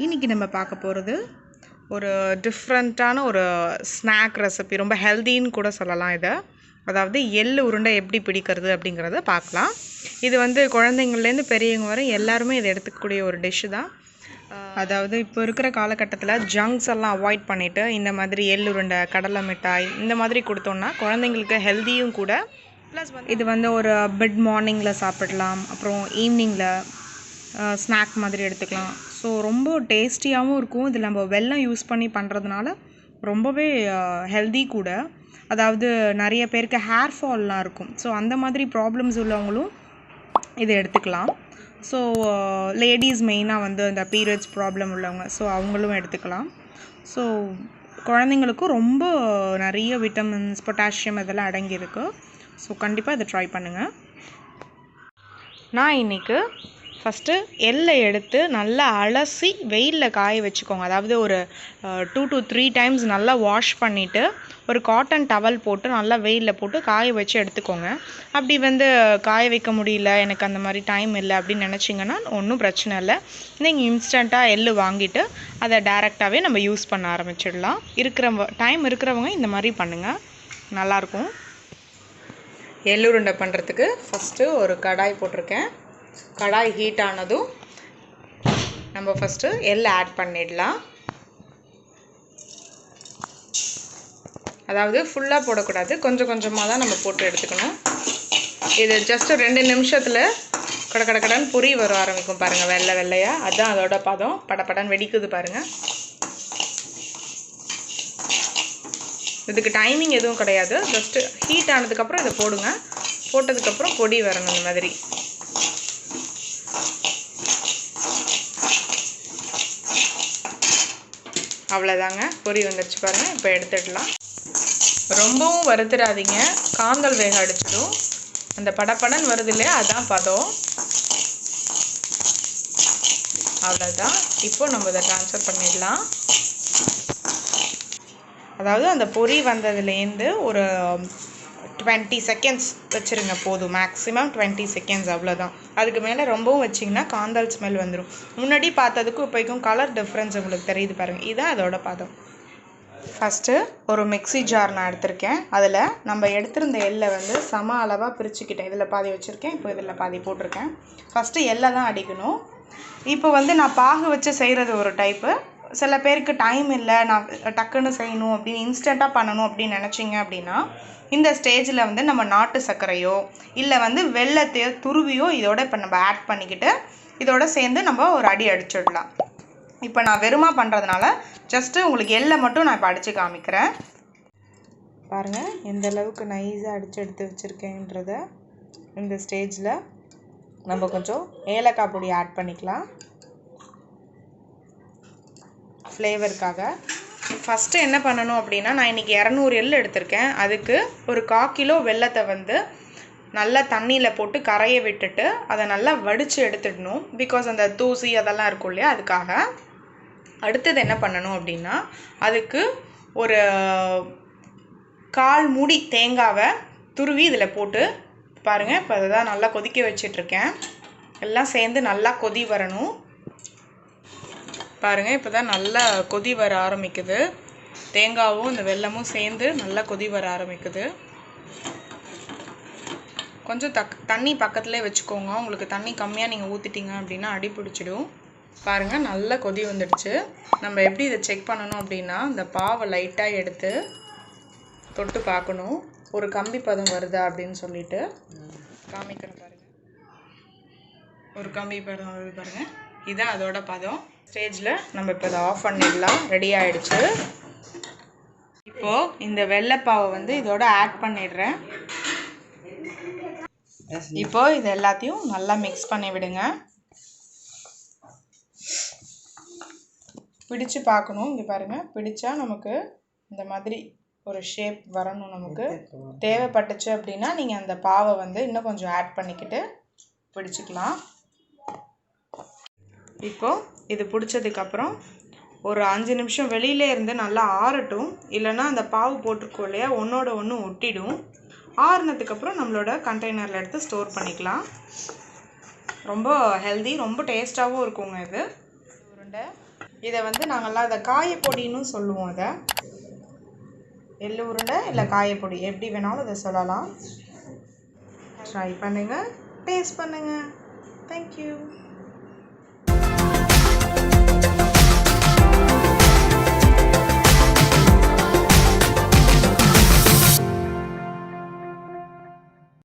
இன்றைக்கி நம்ம பார்க்க போகிறது ஒரு டிஃப்ரெண்ட்டான ஒரு ஸ்நாக் ரெசிபி, ரொம்ப ஹெல்தின்னு கூட சொல்லலாம் இதை. அதாவது எள்ளு உருண்டை எப்படி பிடிக்கிறது அப்படிங்கிறத பார்க்கலாம். இது வந்து குழந்தைங்கள்லேருந்து பெரியவங்க வரை எல்லாருமே இதை எடுத்துக்கக்கூடிய ஒரு டிஷ்ஷு தான். அதாவது இப்போ இருக்கிற காலகட்டத்தில் ஜங்க்ஸ் எல்லாம் அவாய்ட் பண்ணிவிட்டு இந்த மாதிரி எள்ளு உருண்டை, கடலை மிட்டாய் இந்த மாதிரி கொடுத்தோன்னா குழந்தைங்களுக்கு ஹெல்த்தியும் கூட. ப்ளஸ் இது வந்து ஒரு மிட் மார்னிங்கில் சாப்பிடலாம், அப்புறம் ஈவினிங்கில் ஸ்நாக் மாதிரி எடுத்துக்கலாம். ஸோ ரொம்ப டேஸ்டியாகவும் இருக்கும். இதில் நம்ம வெல்லம் யூஸ் பண்ணி பண்ணுறதுனால ரொம்பவே ஹெல்தி கூட. அதாவது நிறைய பேருக்கு ஹேர் ஃபால்லாம் இருக்கும். ஸோ அந்த மாதிரி ப்ராப்ளம்ஸ் உள்ளவங்களும் இதை எடுத்துக்கலாம். ஸோ லேடிஸ் மெயினாக வந்து இந்த பீரியட்ஸ் ப்ராப்ளம் உள்ளவங்க, ஸோ அவங்களும் எடுத்துக்கலாம். ஸோ குழந்தைங்களுக்கும் ரொம்ப நிறைய விட்டமின்ஸ், பொட்டாசியம் இதெல்லாம் அடங்கியிருக்கு. ஸோ கண்டிப்பாக இதை ட்ரை பண்ணுங்கள். நான் இன்றைக்கி ஃபஸ்ட்டு எள்ளை எடுத்து நல்லா அலசி வெயிலில் காய வச்சுக்கோங்க. அதாவது ஒரு 2 to 3 டைம்ஸ் நல்லா வாஷ் பண்ணிவிட்டு ஒரு காட்டன் டவல் போட்டு நல்லா வெயிலில் போட்டு காய வச்சு எடுத்துக்கோங்க. அப்படி வந்து காய வைக்க முடியல, எனக்கு அந்த மாதிரி டைம் இல்லை அப்படின்னு நினச்சிங்கன்னா ஒன்றும் பிரச்சனை இல்லை. நீங்கள் இன்ஸ்டண்ட்டாக எள்ளு வாங்கிட்டு அதை டைரெக்டாகவே நம்ம யூஸ் பண்ண ஆரம்பிச்சிடலாம். டைம் இருக்கிறவங்க இந்த மாதிரி பண்ணுங்கள், நல்லாயிருக்கும். எள்ளு உருண்டை பண்ணுறதுக்கு ஃபஸ்ட்டு ஒரு கடாய் போட்டிருக்கேன். கடாய் ஹீட் ஆனதும் நம்ம ஃபஸ்ட்டு எள்ளை ஆட் பண்ணிடலாம். அதாவது ஃபுல்லாக போடக்கூடாது, கொஞ்சம் கொஞ்சமாக தான் நம்ம போட்டு எடுத்துக்கணும். இது ஜஸ்ட்டு 2 நிமிஷத்தில் கடன்னு பொரி வர ஆரம்பிக்கும் பாருங்கள், வெள்ளை வெள்ளையாக. அதுதான் அதோட பதம். படப்படன்னு வெடிக்குது பாருங்கள். இதுக்கு டைமிங் எதுவும் கிடையாது, ஜஸ்ட்டு ஹீட் ஆனதுக்கப்புறம் இதை போடுங்க. போட்டதுக்கப்புறம் பொடி வரணும் இந்த மாதிரி. அவ்வளோதாங்க, பொரி வந்துடுச்சு பாருங்கள். இப்போ எடுத்துடலாம். ரொம்பவும் வறுத்துடாதீங்க, காந்தல் வேக அடிச்சிடும். அந்த படப்படன் வருது இல்லையா, அதுதான் பதம். அவ்வளோதான். இப்போ நம்ம இதை ட்ரான்ஸ்ஃபர் பண்ணிடலாம். அதாவது அந்த பொரி வந்ததுலேருந்து ஒரு 20 செகண்ட்ஸ் வச்சுருங்க போதும். மேக்ஸிமம் 20 செகண்ட்ஸ், அவ்வளோதான். அதுக்கு மேலே ரொம்பவும் வச்சிங்கன்னா காந்தல் ஸ்மெல் வந்துடும். முன்னாடி பார்த்ததுக்கும் இப்போக்கும் கலர் டிஃப்ரென்ஸ் உங்களுக்கு தெரியுது பாருங்கள். இதுதான் அதோட பதம். ஃபஸ்ட்டு ஒரு மிக்ஸி ஜார் நான் எடுத்திருக்கேன். அதில் நம்ம எடுத்திருந்த எள்ளை வந்து சம அளவாக பிரிச்சுக்கிட்டேன். இதில் பாதி வச்சுருக்கேன், இப்போ இதில் பாதி போட்டிருக்கேன். ஃபஸ்ட்டு எள்ளை தான் அடிக்கணும். இப்போ வந்து நான் பாகு வச்சு செய்கிறது ஒரு டைப்பு. சில பேருக்கு டைம் இல்லை, நான் டக்குன்னு செய்யணும் அப்படின்னு இன்ஸ்டண்ட்டாக பண்ணணும் அப்படின்னு நினச்சிங்க அப்படின்னா இந்த ஸ்டேஜில் வந்து நம்ம நாட்டு சர்க்கரையோ இல்லை வந்து வெல்லத்தையோ துருவியோ இதோட இப்போ நம்ம ஆட் பண்ணிக்கிட்டு இதோட சேர்ந்து நம்ம ஒரு அடி அடிச்சிடலாம். இப்போ நான் வெறுமா பண்ணுறதுனால ஜஸ்ட்டு உங்களுக்கு எள்ளை மட்டும் நான் இப்போ அடித்து காமிக்கிறேன். பாருங்கள் எந்த அளவுக்கு நைஸாக அடித்து எடுத்து வச்சுருக்கேன்றத. இந்த ஸ்டேஜில் நம்ம கொஞ்சம் ஏலக்காய் பொடி ஆட் பண்ணிக்கலாம் ஃப்ளேவருக்காக. ஃபஸ்ட்டு என்ன பண்ணணும் அப்படின்னா, நான் இன்றைக்கி 200 எள்ளு எடுத்திருக்கேன். அதுக்கு ஒரு 1/4 கிலோ வெல்லத்தை வந்து நல்லா தண்ணியில் போட்டு கரைய விட்டுட்டு அதை நல்லா வடித்து எடுத்துடணும். பிகாஸ் அந்த தூசி அதெல்லாம் இருக்கும் இல்லையா, அதுக்காக. அடுத்தது என்ன பண்ணணும் அப்படின்னா, அதுக்கு ஒரு 1/4 மூடி தேங்காவை துருவி இதில் போட்டு பாருங்கள். இப்போ அதை தான் நல்லா கொதிக்க வச்சிட்ருக்கேன். எல்லாம் சேர்ந்து நல்லா கொதி வரணும் பாருங்கள். இப்போ தான் நல்லா கொதி வர ஆரம்பிக்குது. தேங்காவும் இந்த வெல்லமும் சேர்ந்து நல்லா கொதி வர ஆரம்பிக்குது. கொஞ்சம் தண்ணி பக்கத்துலேயே வச்சுக்கோங்க. உங்களுக்கு தண்ணி கம்மியாக நீங்கள் ஊற்றிட்டீங்க அப்படின்னா அடி பிடிச்சிடும். பாருங்கள் நல்லா கொதி வந்துடுச்சு. நம்ம எப்படி இதை செக் பண்ணணும் அப்படின்னா, இந்த பாவை லைட்டாக எடுத்து தொட்டு பார்க்கணும், ஒரு கம்பி பதம் வருதா அப்படின்னு சொல்லிட்டு காமிக்கிறேன் பாருங்கள். ஒரு கம்பி பதம் வருது பாருங்கள், இதுதான் அதோட பதம். ஸ்டேஜில் நம்ம இப்போ இதை ஆஃப் பண்ணிடலாம். ரெடி ஆகிடுச்சு. இப்போது இந்த வெள்ளைப்பாவை வந்து இதோட ஆட் பண்ணிடுறேன். இப்போது இது எல்லாத்தையும் நல்லா மிக்ஸ் பண்ணி விடுங்க. பிடிச்சு பார்க்கணும். இங்கே பாருங்கள், பிடிச்சா நமக்கு இந்த மாதிரி ஒரு ஷேப் வரணும். நமக்கு தேவைப்பட்டுச்சு அப்படின்னா நீங்கள் அந்த பாவை வந்து இன்னும் கொஞ்சம் ஆட் பண்ணிக்கிட்டு பிடிச்சிக்கலாம். இப்போது இது பிடிச்சதுக்கப்புறம் ஒரு 5 நிமிஷம் வெளியிலே இருந்து நல்லா ஆறட்டும். இல்லைன்னா அந்த பாவு போட்டிருக்கோம் இல்லையா, ஒன்றோட ஒன்று ஒட்டிடும். ஆறுனதுக்கப்புறம் நம்மளோட கண்டெய்னரில் எடுத்து ஸ்டோர் பண்ணிக்கலாம். ரொம்ப ஹெல்தி, ரொம்ப டேஸ்ட்டாகவும் இருக்குங்க இது உருண்டை. இதை வந்து நாங்கள்லாம் அதை காயப்பொடின்னு சொல்லுவோம். அதை எள்ளு உருண்டை இல்லை காயப்பொடி எப்படி வேணாலும் அதை சொல்லலாம். ட்ரை பண்ணுங்கள், டேஸ்ட் பண்ணுங்கள். தேங்க்யூ.